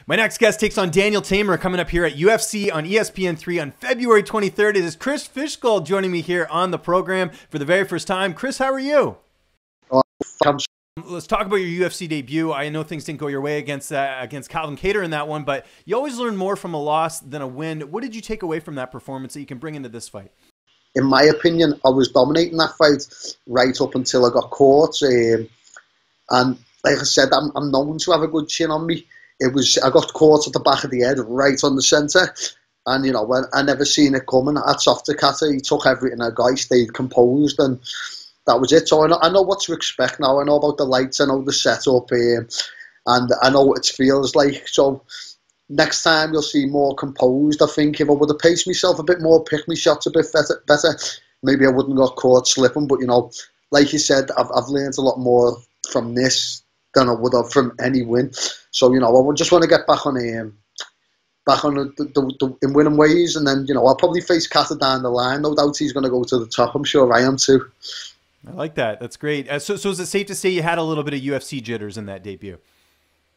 My next guest takes on Daniel Teymur coming up here at UFC on ESPN3 on February 23rd. It is Chris Fishgold joining me here on the program for the very first time. Chris, how are you? Let's talk about your UFC debut. I know things didn't go your way against Calvin Kattar in that one, but you always learn more from a loss than a win. What did you take away from that performance that you can bring into this fight? In my opinion, I was dominating that fight right up until I got caught. And like I said, I'm known to have a good chin on me. I got caught at the back of the head, right on the centre. And, you know, when I never seen it coming. Hats off to Kattar. He took everything I got. He stayed composed, and that was it. So I know what to expect now. I know about the lights. I know the setup, and I know what it feels like. So next time you'll see more composed. I think if I would have paced myself a bit more, picked my shots a bit better, maybe I wouldn't got caught slipping. But, you know, like you said, I've learned a lot more from this than I would have from any win. So, you know, I just want to get back on the in winning ways, and then, you know, I'll probably face Kattar down the line. No doubt he's going to go to the top. I'm sure I am too. I like that. That's great. So is it safe to say you had a little bit of UFC jitters in that debut?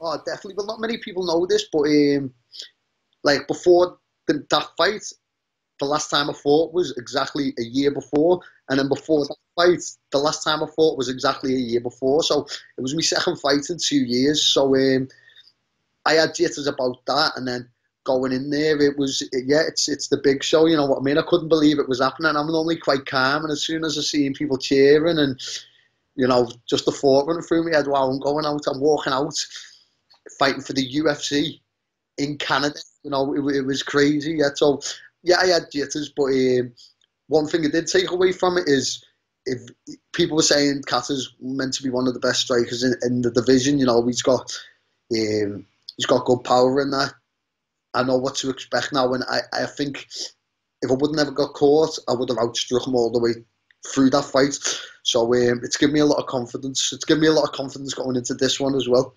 Oh, definitely. Well, not many people know this, but like before that fight, the last time I fought was exactly a year before, and then before that fight, the last time I fought was exactly a year before. So it was my second fight in 2 years. So I had jitters about that, and then going in there, it's the big show. You know what I mean? I couldn't believe it was happening. I'm normally quite calm, and as soon as I seen people cheering and, you know, just the thought running through my head, wow, I'm going out, I'm walking out, fighting for the UFC in Canada. You know, it was crazy. Yeah, so yeah, I had jitters, but one thing I did take away from it is, if people were saying Kattar's meant to be one of the best strikers in the division, you know, he's got good power in that. I know what to expect now, and I think if I would never got caught, I would have outstruck him all the way through that fight. So it's given me a lot of confidence. It's given me a lot of confidence going into this one as well.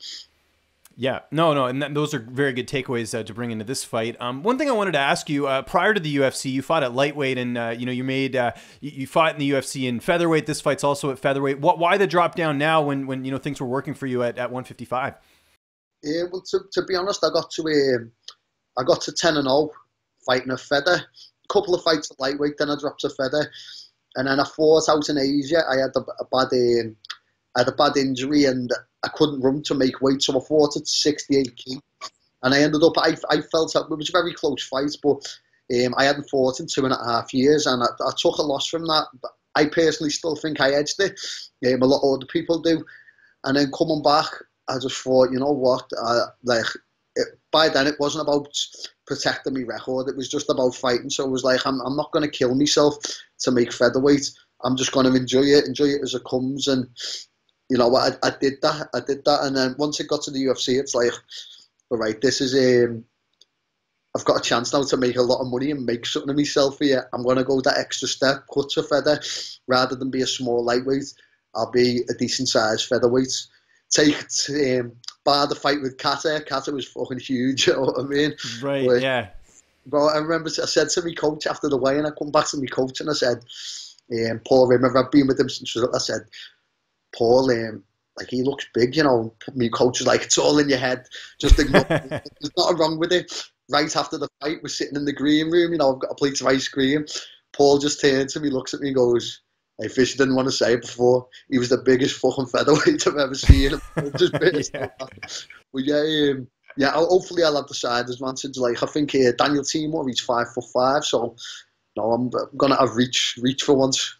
Yeah, no, and those are very good takeaways to bring into this fight. One thing I wanted to ask you, prior to the UFC, you fought at lightweight, and you know, you fought in the UFC in featherweight. This fight's also at featherweight. Why the drop down now when you know things were working for you at 155? Yeah, well, to be honest, I got to 10-0 fighting a feather. A couple of fights at lightweight, then I dropped to feather, and then I fought out in Asia. I had a bad injury, and I couldn't run to make weight, so I fought at 68 kg. And I ended up, I felt it was a very close fight, but I hadn't fought in 2.5 years, and I took a loss from that. But I personally still think I edged it. A lot of other people do. And then coming back, I just thought, you know what, by then it wasn't about protecting my record, it was just about fighting. So it was like, I'm not going to kill myself to make featherweight. I'm just going to enjoy it as it comes. And, you know, I did that. And then once it got to the UFC, it's like, all right, this is I've got a chance now to make a lot of money and make something of myself here. I'm going to go that extra step, cut to feather, rather than be a small lightweight. I'll be a decent sized featherweight. Take it, bar the fight with Kattar. Kattar was fucking huge, you know what I mean? Right, but, yeah. But I remember I said to my coach after the weigh-in, I come back to my coach and I said, Paul, remember I've been with him since, I said, Paul, like, he looks big, you know. My coach was like, it's all in your head. Just ignore it. There's nothing wrong with it. Right after the fight, we're sitting in the green room, you know, I've got a plate of ice cream. Paul just turns to me, looks at me and goes, hey, Fish, didn't want to say it before, he was the biggest fucking featherweight I've ever seen. Just yeah. But yeah, hopefully I'll have the side advantage. Like, I think Daniel Teymur, he's 5'5", so no, I'm going to have reach for once.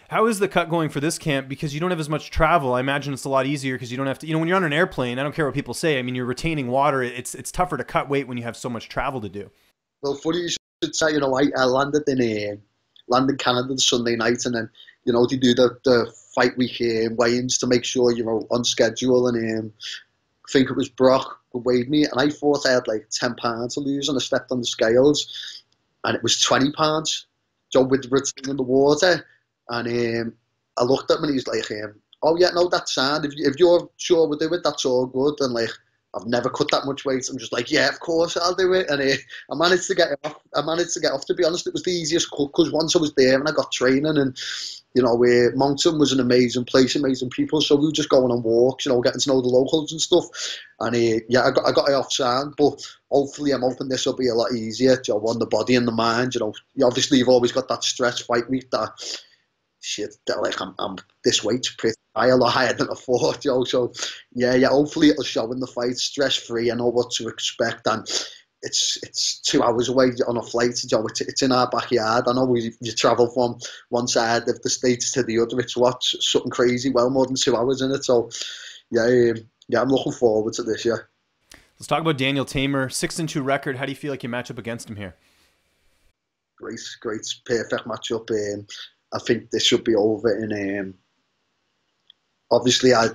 How is the cut going for this camp? Because you don't have as much travel. I imagine it's a lot easier because you don't have to, you know, when you're on an airplane, I don't care what people say, I mean, you're retaining water. It's tougher to cut weight when you have so much travel to do. Well, funny you should say, you know, I landed in Canada the Sunday night, and then, you know, they do the fight week weigh-ins to make sure you're on schedule, and I think it was Brock who weighed me, and I thought I had like 10 pounds to lose, and I stepped on the scales and it was 20 pounds, so with retaining the water. And I looked at him and he's like, oh yeah, no, that's sound, if you're sure we'll do it, that's all good. And like, I've never cut that much weight. I'm just like, yeah, of course I'll do it. And I managed to get off. To be honest, it was the easiest cut, because once I was there and I got training, and You know, Mountain was an amazing place, amazing people. So we were just going on walks, you know, getting to know the locals and stuff. And yeah, I got it off sound, but hopefully I'm hoping this will be a lot easier, you know, on the body and the mind. You know, obviously you've always got that stress fight week that shit, that like I'm this weight's pretty high, a lot higher than I thought, you know. So yeah, hopefully it'll show in the fight, stress free. I know what to expect, and it's 2 hours away on a flight. You know, it's in our backyard. I know you travel from one side of the states to the other. It's something crazy, well more than 2 hours in it. So yeah, I'm looking forward to this. Yeah. Let's talk about Daniel Teymur, 6-2 record. How do you feel like you match up against him here? Great, perfect matchup. I think this should be over in. Obviously, I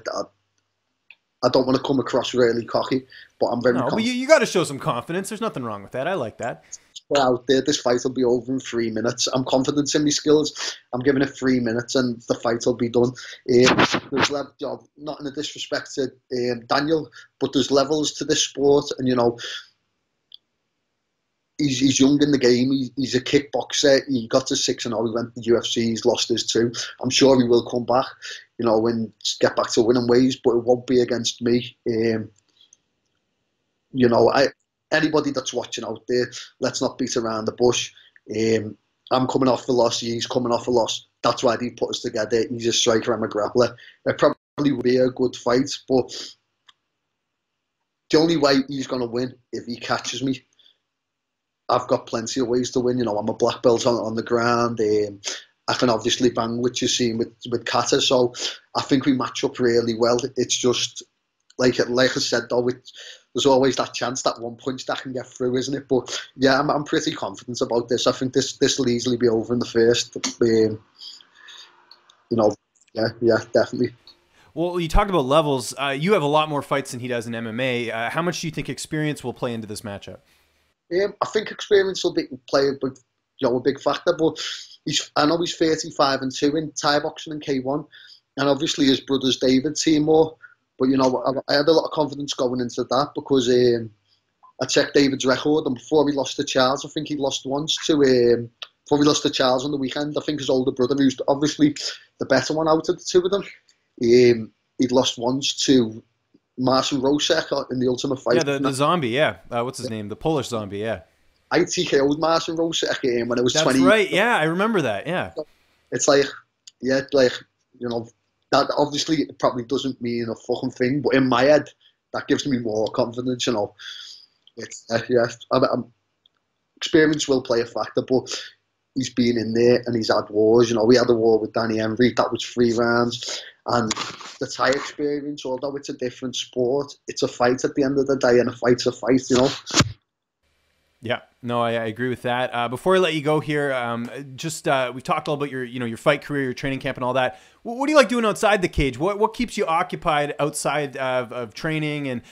don't want to come across really cocky, but I'm very. No, but you got to show some confidence. There's nothing wrong with that. I like that. Out there, this fight will be over in 3 minutes. I'm confident in my skills. I'm giving it 3 minutes, and the fight will be done. There's not in a disrespect to Daniel, but there's levels to this sport, and you know. He's young in the game. He's a kickboxer. He got to 6-0. He went to the UFC. He's lost his 2. I'm sure he will come back, you know, and get back to winning ways. But it won't be against me. You know, anybody that's watching out there, let's not beat around the bush. I'm coming off a loss. He's coming off a loss. That's why they put us together. He's a striker. I'm a grappler. It probably will be a good fight, but the only way he's going to win if he catches me. I've got plenty of ways to win. You know, I'm a black belt on the ground. I can obviously bang, which you've seen with Kattar. So I think we match up really well. It's just, like I said, though, there's always that chance, that one punch that can get through, isn't it? But yeah, I'm pretty confident about this. I think this will easily be over in the first. You know, yeah, definitely. Well, you talked about levels. You have a lot more fights than he does in MMA. How much do you think experience will play into this matchup? I think experience will play a big factor, but I know he's 35-2 in Thai boxing and K1, and obviously his brother's David Teymur. But you know, I had a lot of confidence going into that because I checked David's record, and before he lost to Charles, I think he lost once to before he lost to Charles on the weekend. I think his older brother, who's obviously the better one out of the two of them, he'd lost once to Marcin Rosek in the Ultimate Fight. Yeah, the zombie, yeah. What's his name? The Polish zombie, yeah. I TKO'd Marcin Rosek when it was 20. That's right, yeah, I remember that, yeah. It's like, yeah, like, you know, that obviously it probably doesn't mean a fucking thing, but in my head, that gives me more confidence, you know. It's, yeah, experience will play a factor, but he's been in there and he's had wars, you know. We had a war with Danny Henry, that was 3 rounds. And the Thai experience, although it's a different sport, it's a fight at the end of the day, and a fight's a fight, you know. Yeah, no, I agree with that. Before I let you go here, we've talked all about your fight career, your training camp, and all that. What do you like doing outside the cage? What keeps you occupied outside of training and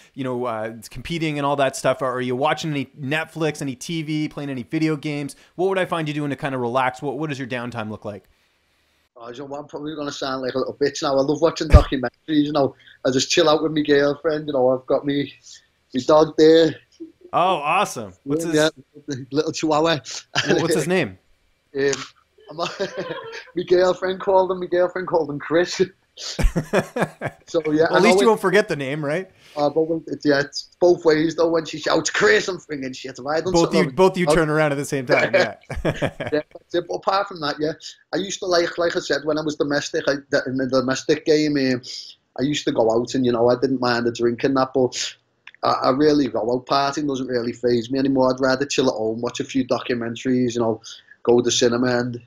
competing and all that stuff? Are you watching any Netflix, any TV, playing any video games? What would I find you doing to kind of relax? What does your downtime look like? You know, I'm probably going to sound like a little bitch now. I love watching documentaries, you know. I just chill out with my girlfriend, you know. I've got me dog there. Oh, awesome. What's his... little chihuahua. What's his name? My girlfriend called him Chris. So yeah, well, at least you won't forget the name, right? But it's both ways though. When she shouts Chris, I'm thinking shit. Have I done both you turn around at the same time? Yeah. Yeah, that's it. But apart from that, yeah, I used to like I said, when I was domestic, in the domestic game, I used to go out and I didn't mind the drinking that, but I really go out. Partying doesn't really faze me anymore. I'd rather chill at home, watch a few documentaries, go to the cinema, and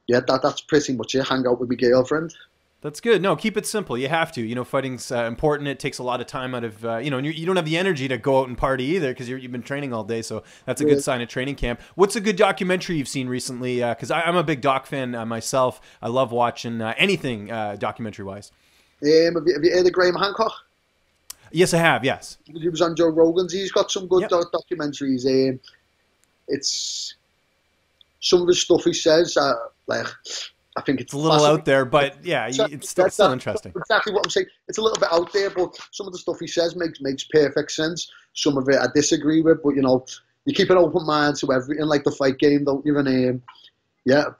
yeah, that's pretty much it. Hang out with my girlfriend. That's good. No, keep it simple. You have to. Fighting's important. It takes a lot of time out of, and you don't have the energy to go out and party either because you've been training all day. So that's a good sign of training camp. What's a good documentary you've seen recently? Because I'm a big doc fan myself. I love watching anything documentary-wise. Have you heard of Graham Hancock? Yes, I have. Yes. He was on Joe Rogan's. He's got some good documentaries. It's some of the stuff he says, I think it's a little out there, but yeah, it's still interesting. Exactly what I'm saying. It's a little bit out there, but some of the stuff he says makes perfect sense. Some of it I disagree with, but you keep an open mind to everything, like the fight game, don't you? And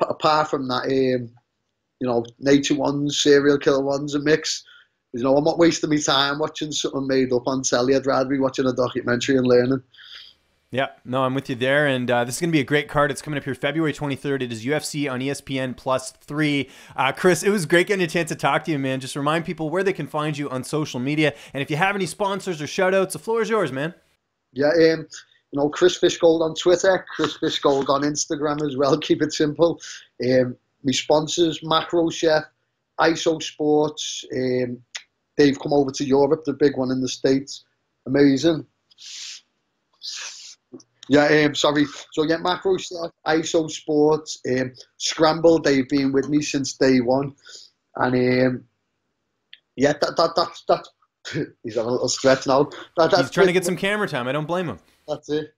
apart from that, nature ones, serial killer ones, a mix. I'm not wasting my time watching something made up on telly. I'd rather be watching a documentary and learning. Yeah, no, I'm with you there. And this is going to be a great card. It's coming up here February 23rd. It is UFC on ESPN +3. Chris, it was great getting a chance to talk to you, man. Just remind people where they can find you on social media. And if you have any sponsors or shout outs, the floor is yours, man. Yeah, Chris Fishgold on Twitter, Chris Fishgold on Instagram as well. Keep it simple. My sponsors, Macro Chef, ISO Sports. They've come over to Europe, the big one in the States. Amazing. Yeah, sorry. So yeah, Macro Chef, ISO Sports, Scramble. They've been with me since day one, and yeah, that's. He's having a little stretch now. He's trying to get some camera time. I don't blame him. That's it.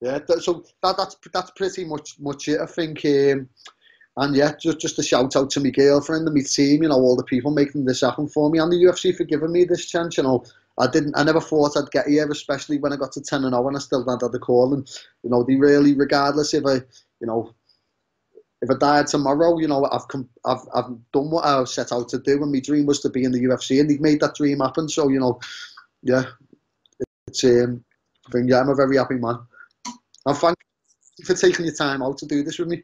Yeah, so that's pretty much it, I think. And yeah, just a shout out to my girlfriend and my team. All the people making this happen for me, and the UFC for giving me this chance. I never thought I'd get here, especially when I got to 10-0 and I still not had the call. And they really, regardless if I died tomorrow, I've done what I set out to do, and my dream was to be in the UFC, and they've made that dream happen. So yeah, it's I'm a very happy man. And thank you for taking your time out to do this with me.